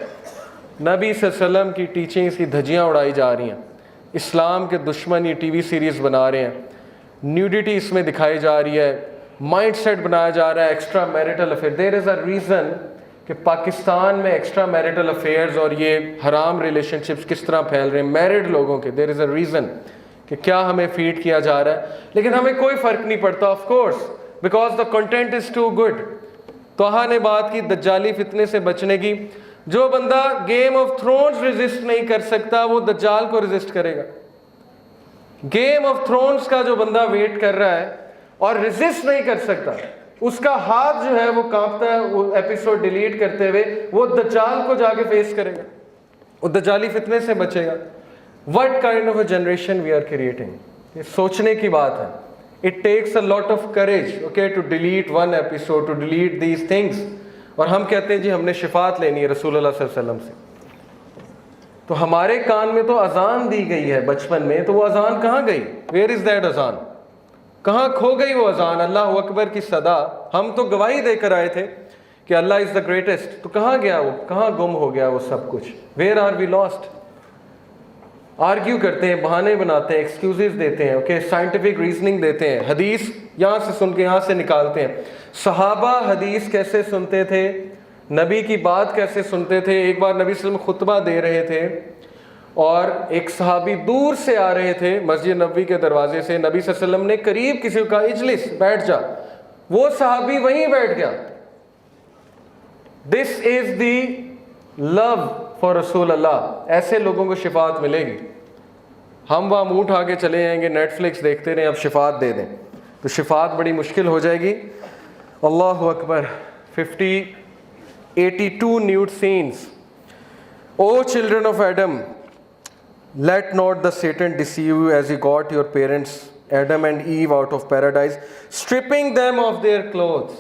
नबी सल्लल्लाहु अलैहि वसल्लम की टीचिंग्स की धज्जियाँ उड़ाई जा रही हैं, इस्लाम के दुश्मन ये टीवी सीरीज़ बना रहे हैं, न्यूडिटी इसमें दिखाई जा रही है, माइंडसेट बनाया जा रहा है, extra marital affair. There is a reason कि पाकिस्तान में एक्स्ट्रा मैरिटल अफेयर्स और ये हराम रिलेशनशिप्स किस तरह फैल रहे हैं मैरिड लोगों के। देयर इज़ अ रीज़न कि क्या हमें फीड किया जा रहा है, लेकिन हमें कोई फ़र्क नहीं पड़ता, of course, because the content is too good. Taha ने बात की दज्जाली फितने से बचने की। जो बंदा गेम ऑफ थ्रोन्स रेजिस्ट नहीं कर सकता वो दज्जाल को रेजिस्ट करेगा। गेम ऑफ थ्रोन्स का जो बंदा वेट कर रहा है और रेजिस्ट नहीं कर सकता, उसका हाथ जो है वो कांपता है, वो एपिसोड डिलीट करते हुए वो दज्जाल को जाके फेस करेगा, वो दज्जाली फितने से बचेगा। What kind of a generation we are creating, ये सोचने की बात है। It takes a lot of courage, okay, to delete one episode, to delete these things. और हम कहते हैं जी हमने शिफात लेनी है रसूलुल्लाह सल्लल्लाहु अलैहि वसल्लम से। तो हमारे कान में तो अजान दी गई है बचपन में, तो वो अजान कहाँ गई? वेयर इज दैट अजान? कहाँ खो गई वो अजान? अल्लाह अकबर की सदा, हम तो गवाही देकर आए थे कि अल्लाह इज द ग्रेटेस्ट, तो कहाँ गया वो? कहाँ गुम हो गया वो सब कुछ? Where are we lost? Argue करते हैं, बहाने बनाते हैं, एक्सक्यूजेस देते हैं, ओके, साइंटिफिक रीजनिंग देते हैं, हदीस यहाँ से सुन के यहाँ से निकालते हैं। सहाबा हदीस कैसे सुनते थे, नबी की बात कैसे सुनते थे? एक बार नबी सल्लल्लाहु अलैहि वसल्लम खुतबा दे रहे थे और एक सहाबी दूर से आ रहे थे मस्जिद नबवी के दरवाजे से, नबी सल्लल्लाहु अलैहि वसल्लम ने करीब किसी को कहा इजलिस, बैठ जा, वो सहाबी वहीं बैठ गया। This is the love for रसूल अल्लाह। ऐसे लोगों को शिफात मिलेगी। हम वहाँ मुँह उठा के चले जाएंगे, नेटफ्लिक्स देखते रहें, अब शिफात दे दें, तो शिफात बड़ी मुश्किल हो जाएगी। अल्लाह Akbar. 82 nude scenes. O children of Adam, let not the Satan deceive you as he got your parents Adam and Eve out of paradise, stripping them of their clothes.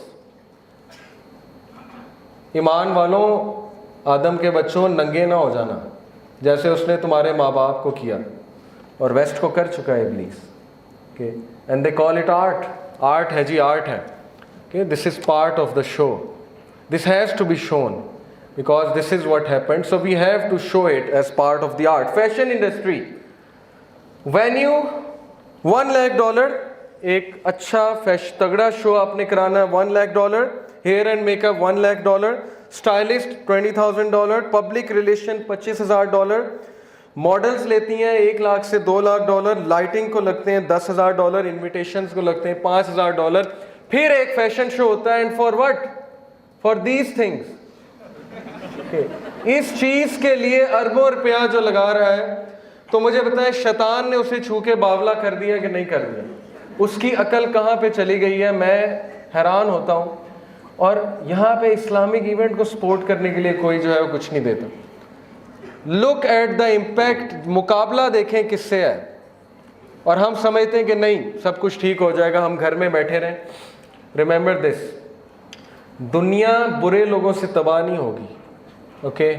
ईमान वालों, आदम के बच्चों, नंगे ना हो जाना जैसे उसने तुम्हारे माँ बाप को किया और वेस्ट को कर चुका है इब्लीस। Okay, and they call it art. Art है जी, आर्ट है। Okay, this is part of the show, this has to be shown because this is what happened, so we have to show it as part of the art. Fashion industry, venue $1 lakh, एक अच्छा तगड़ा show आपने कराना है, $1 lakh, hair and makeup $1 lakh, stylist $20,000, public relation $25,000, models लेती हैं $1 लाख से $2 lakh, lighting को लगते हैं $10,000, इन्विटेशंस को लगते हैं $5,000, फिर एक फैशन शो होता है। And for what? For these things. इस चीज के लिए अरबों रुपया जो लगा रहा है, तो मुझे बताएं शैतान ने उसे छू के बावला कर दिया कि नहीं कर दिया? उसकी अकल कहाँ पे चली गई है? मैं हैरान होता हूँ। और यहाँ पे इस्लामिक इवेंट को सपोर्ट करने के लिए कोई जो है वो कुछ नहीं देता। लुक एट द इम्पैक्ट, मुकाबला देखें किससे है, और हम समझते हैं कि नहीं सब कुछ ठीक हो जाएगा, हम घर में बैठे रहें। रिमेंबर दिस, दुनिया बुरे लोगों से तबाह नहीं होगी, ओके,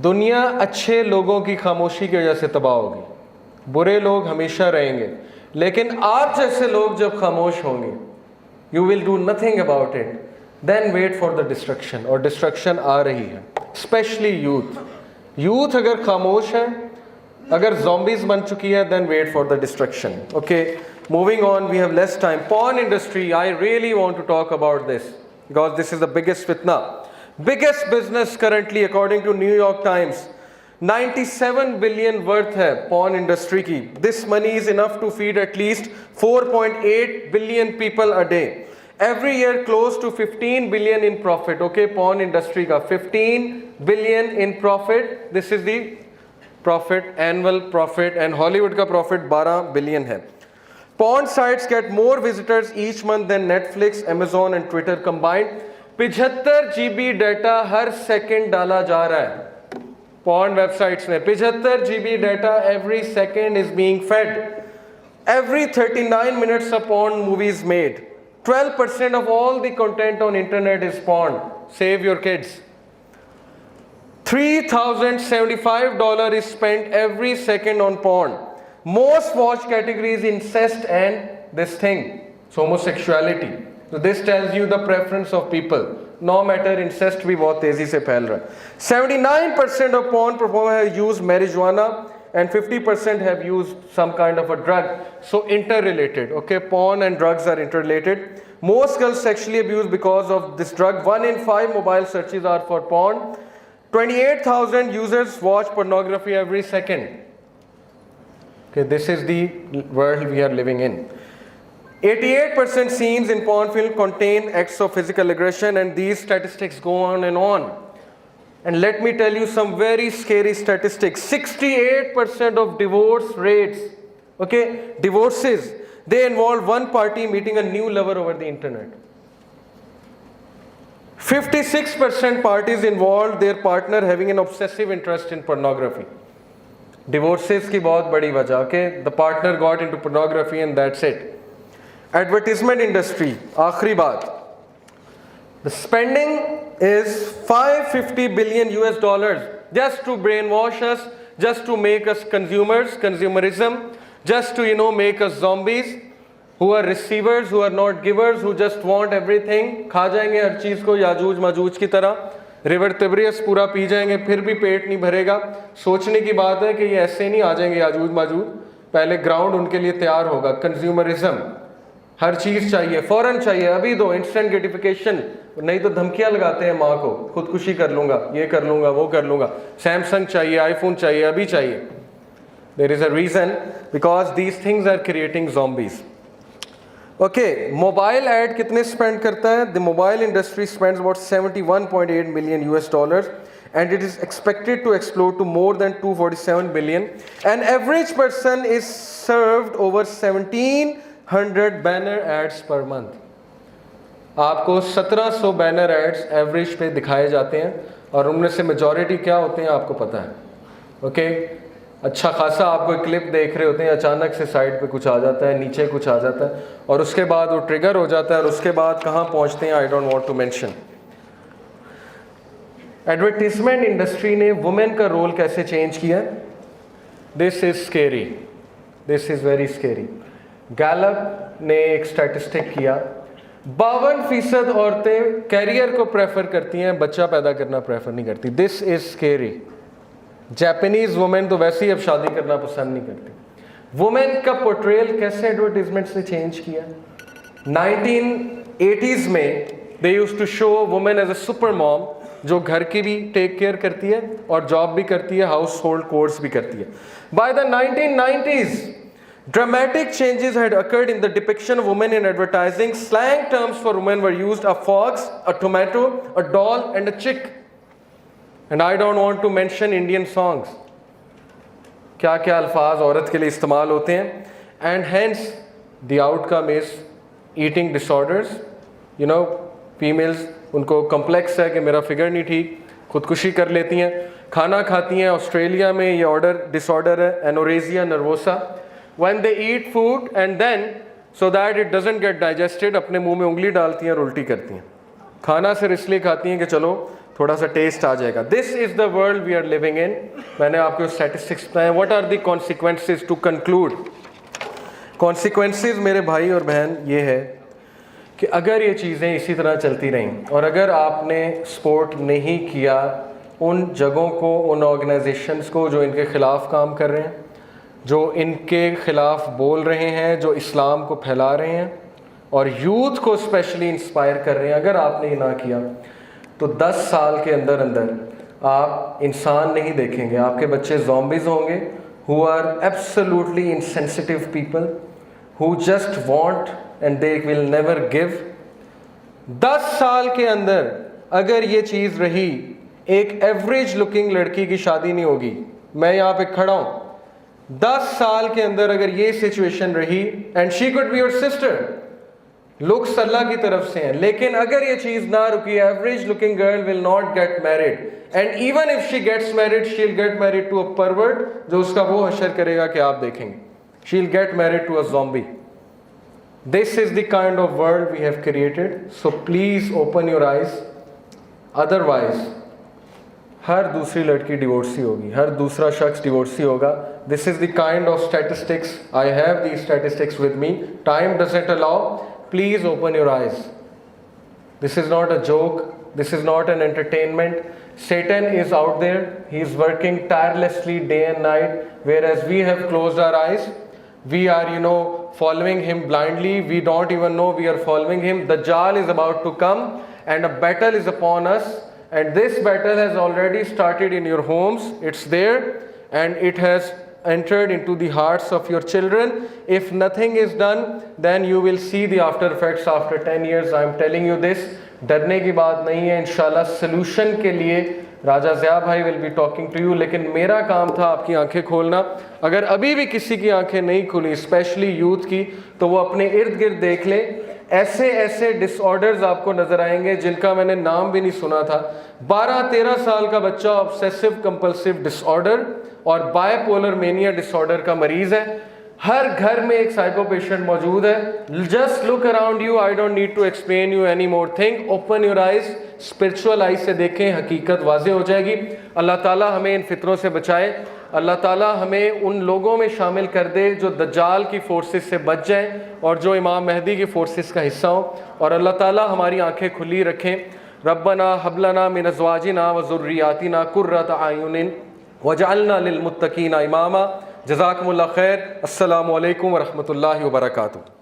दुनिया अच्छे लोगों की खामोशी की वजह से तबाह होगी। बुरे लोग हमेशा रहेंगे, लेकिन आप जैसे लोग जब खामोश होंगे, you will do nothing about it, then wait for the destruction. और डिस्ट्रक्शन आ रही है, स्पेशली यूथ। यूथ अगर खामोश है, अगर zombies बन चुकी है, then wait for the destruction. Okay, moving on, we have less time. Porn industry, I really want to talk about this because this is the biggest fitna. Biggest business currently according to New York Times, 97 billion worth है porn industry की। This money is enough to feed at least 4.8 billion people a day. Every year close to 15 billion in profit. Okay, porn industry का 15 billion in profit. This is the profit, annual profit, and Hollywood का profit 12 billion है. Porn sites get more visitors each month than Netflix, Amazon and Twitter combined. 75 GB data her second डाला जा रहा है porn websites में. 75 GB data every second is being fed. Every 39 minutes a porn movie is made. 12% of all the content on internet is porn. Save your kids. $3,075 is spent every second on porn. Most watched categories incest and this thing, so homosexuality. So this tells you the preference of people. No matter incest भी बहुत तेजी से फैल रहा है. 79% of porn performers have used marijuana and 50% have used some kind of a drug. So interrelated. Okay, porn and drugs are interrelated. Most girls sexually abused because of this drug. 1 in 5 mobile searches are for porn. 28,000 users watch pornography every second. Okay, this is the world we are living in. 88% scenes in porn film contain acts of physical aggression, and these statistics go on and on. And let me tell you some very scary statistics. 68% of divorce rates, okay, divorces, they involve one party meeting a new lover over the internet. 56% parties involved their partner having an obsessive interest in pornography. Divorces की बहुत बड़ी वजह, okay, the partner got into pornography and that's it. Advertisement industry, आखिरी बात. The spending is 550 billion US dollars just to brainwash us, just to make us consumers, consumerism, just to make us zombies who are receivers, who are not givers, who just want everything. खा जाएंगे हर चीज़ को याजूज माजूज की तरह. River तिब्रियस पूरा P जाएंगे फिर भी पेट नहीं भरेगा. सोचने की बात है कि ये ऐसे नहीं आ जाएंगे याजूज माजूज, पहले ग्राउंड उनके लिए तैयार होगा. कंज्यूमरिज्म, हर चीज़ चाहिए, फ़ौरन चाहिए, अभी दो, इंस्टेंट ग्रेटिफिकेशन. नहीं तो धमकियां लगाते हैं माँ को, खुदकुशी कर लूँगा, ये कर लूँगा, वो कर लूँगा. सैमसंग चाहिए, आईफोन चाहिए, अभी चाहिए. There is a reason, because these things are creating zombies. Okay, mobile ad कितने स्पेंड करता है? The mobile industry spends about 71.8 million US dollars and it is expected to explode to more than 247 billion. An average person is served over 1700 banner ads per month. आपको 1700 banner ads average पे दिखाए जाते हैं और उनमें से majority क्या होते हैं आपको पता है. ओके, अच्छा खासा आपको एक क्लिप देख रहे होते हैं, अचानक से साइड पे कुछ आ जाता है, नीचे कुछ आ जाता है और उसके बाद वो ट्रिगर हो जाता है और उसके बाद कहाँ पहुँचते हैं I don't want to mention. Advertisement industry ने वुमेन का रोल कैसे चेंज किया? This is scary, this is very scary. Gallup ने एक स्टैटिस्टिक किया, 52% औरतें कैरियर को प्रेफर करती हैं, बच्चा पैदा करना प्रेफर नहीं करती. This is scary. Japanese women तो वैसे ही अब शादी करना पसंद नहीं करती. वुमेन का पोर्ट्रेयल कैसे एडवर्टीजमेंट से चेंज किया? 1980s में they used to show women as a super mom, जो घर की भी टेक केयर करती है और जॉब भी करती है, हाउस होल्ड कोर्स भी करती है. By the 1990s dramatic changes had occurred in the depiction of women in advertising. Slang terms for women were used: a fox, a tomato, a doll and a chick. And I don't want to mention Indian songs. क्या क्या अल्फाज औरत के लिए इस्तेमाल होते हैं. And hence the outcome is eating disorders. Females, उनको कम्प्लेक्स है कि मेरा फिगर नहीं ठीक, खुदकुशी कर लेती हैं, खाना खाती हैं. ऑस्ट्रेलिया में ये डिसऑर्डर है, एनोरेजिया nervosa. When they eat food and then so that it doesn't get digested, अपने मुंह में उंगली डालती हैं और उल्टी करती हैं. खाना सिर्फ इसलिए खाती हैं कि चलो थोड़ा सा टेस्ट आ जाएगा. This is the world we are living in. मैंने आपको स्टैटिस्टिक्स बताए. What are the consequences to conclude? Consequences मेरे भाई और बहन ये है कि अगर ये चीज़ें इसी तरह चलती रहें और अगर आपने सपोर्ट नहीं किया उन जगहों को, उन ऑर्गेनाइजेशंस को जो इनके ख़िलाफ़ काम कर रहे हैं, जो इनके ख़िलाफ़ बोल रहे हैं, जो इस्लाम को फैला रहे हैं और यूथ को स्पेशली इंस्पायर कर रहे हैं, अगर आपने ये ना किया तो 10 साल के अंदर अंदर आप इंसान नहीं देखेंगे. आपके बच्चे ज़ॉम्बीज़ होंगे who are absolutely insensitive people who just want and they will never give. 10 साल के अंदर अगर ये चीज़ रही, एक एवरेज लुकिंग लड़की की शादी नहीं होगी। मैं यहाँ पे खड़ा हूँ, 10 साल के अंदर अगर ये सिचुएशन रही, and she could be your sister, looks अल्लाह की तरफ से हैं, लेकिन अगर ये चीज़ ना रुकी, average looking girl will not get married, and even if she gets married, she will get married to a pervert जो उसका वो हशर करेगा कि आप देखेंगे। She will get married to a zombie. This is the kind of world we have created, so please open your eyes, otherwise हर दूसरी लड़की डिवोर्सी होगी, हर दूसरा शख्स डिवोर्सी होगा। This is the kind of statistics, I have the statistics with me, time doesn't allow, please open your eyes. This is not a joke, this is not an entertainment. Satan is out there, he is working tirelessly day and night, whereas we have closed our eyes. We are, following him blindly, we don't even know we are following him. Dajjal is about to come and a battle is upon us, and this battle has already started in your homes. It's there and it has entered into the hearts of your children. If nothing is done, then you will see the after effects after 10 years. I am telling you this. डरने की बात नहीं है, इंशाल्लाह solution के लिए राजा ज़िया भाई will be talking to you, लेकिन मेरा काम था आपकी आंखें खोलना। अगर अभी भी किसी की आंखें नहीं खुली, स्पेशली यूथ की, तो वो अपने इर्द गिर्द देख लें। ऐसे ऐसे डिसऑर्डर्स आपको नजर आएंगे जिनका मैंने नाम भी नहीं सुना था। 12-13 साल का बच्चा ऑब्सेसिव कंपल्सिव डिसऑर्डर और बायपोलर मेनिया डिसऑर्डर का मरीज है। हर घर में एक साइको पेशेंट मौजूद है। Just look around you, I don't need to explain you any more thing. Open your eyes, spiritual eyes से देखें, हकीकत वाज़े हो जाएगी। अल्लाह ताला हमें इन फितरों से बचाए, अल्लाह ताला हमें उन लोगों में शामिल कर दे जो दज्जाल की फोर्सेस से बच जाएं और जो इमाम मेहदी की फोर्सेस का हिस्सा हो, और अल्लाह ताला हमारी आंखें खुली रखें। रब्बना हबलना मिन अज़वाजिना व ज़ुर्रियातिना कुर्रत आयुनिन वजअलना लिलमुत्तकीना इमामा। जज़ाकुमुल्लाह खैर। अस्सलामु अलैकुम व रहमतुल्लाहि व बरकातुहू।